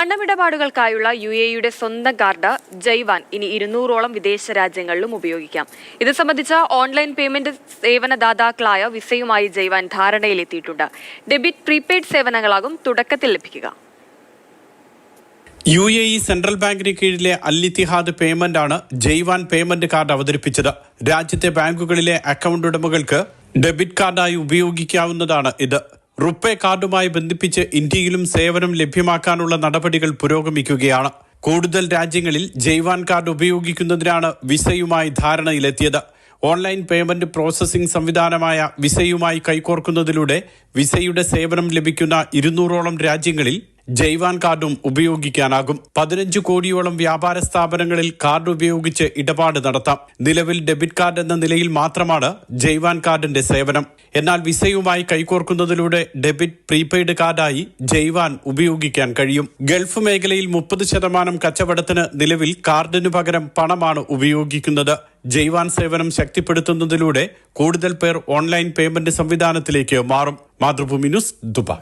പണമിടപാടുകൾക്കായുള്ള UAEയുടെ സ്വന്തം കാർഡ് ജയ്വാൻ ഇനി 200ഓളം വിദേശ രാജ്യങ്ങളിലും ഉപയോഗിക്കാം. ഇത് സംബന്ധിച്ച ഓൺലൈൻ പേയ്മെന്റ് സേവനദാതാക്കളായ വിസയുമായി ജയ്വാൻ ധാരണയിലെത്തിയിട്ടുണ്ട്. ഡെബിറ്റ് പ്രീപെയ്ഡ് സേവനങ്ങളാകും തുടക്കത്തിൽ ലഭിക്കുക. UAE സെൻട്രൽ ബാങ്കിന് കീഴിലെ അൽ-ഇത്തിഹാദ് പേയ്മെന്റ് ആണ് ജയ്വാൻ പേയ്മെന്റ് കാർഡ് അവതരിപ്പിച്ചത്. രാജ്യത്തെ ബാങ്കുകളിലെ അക്കൗണ്ട് ഉടമകൾക്ക് ഡെബിറ്റ് കാർഡായി ഉപയോഗിക്കാവുന്നതാണ് ഇത്. റുപ്പേ കാർഡുമായി ബന്ധിപ്പിച്ച് ഇന്ത്യയിലും സേവനം ലഭ്യമാക്കാനുള്ള നടപടികൾ പുരോഗമിക്കുകയാണ്. കൂടുതൽ രാജ്യങ്ങളിൽ ജയ്വാൻ കാർഡ് ഉപയോഗിക്കുന്നതിനാണ് വിസയുമായി ധാരണയിലെത്തിയത്. ഓൺലൈൻ പേയ്മെന്റ് പ്രോസസ്സിംഗ് സംവിധാനമായ വിസയുമായി കൈകോർക്കുന്നതിലൂടെ വിസയുടെ സേവനം ലഭിക്കുന്ന 200ഓളം രാജ്യങ്ങളിൽ ജയ്വാൻ കാർഡും ഉപയോഗിക്കാനാകും. 15 കോടിയോളം വ്യാപാര സ്ഥാപനങ്ങളിൽ കാർഡ് ഉപയോഗിച്ച് ഇടപാട് നടത്താം. നിലവിൽ ഡെബിറ്റ് കാർഡ് എന്ന നിലയിൽ മാത്രമാണ് ജയ്വാൻ കാർഡിന്റെ സേവനം. എന്നാൽ വിസയുമായി കൈകോർക്കുന്നതിലൂടെ ഡെബിറ്റ് പ്രീപെയ്ഡ് കാർഡായി ജയ്വാൻ ഉപയോഗിക്കാൻ കഴിയും. ഗൾഫ് മേഖലയിൽ 30% കച്ചവടത്തിന് നിലവിൽ കാർഡിനു പകരം പണമാണ് ഉപയോഗിക്കുന്നത്. ജയ്വാൻ സേവനം ശക്തിപ്പെടുത്തുന്നതിലൂടെ കൂടുതൽ പേർ ഓൺലൈൻ പേയ്മെന്റ് സംവിധാനത്തിലേക്ക് മാറും. Mathrubhumi news, Dubai.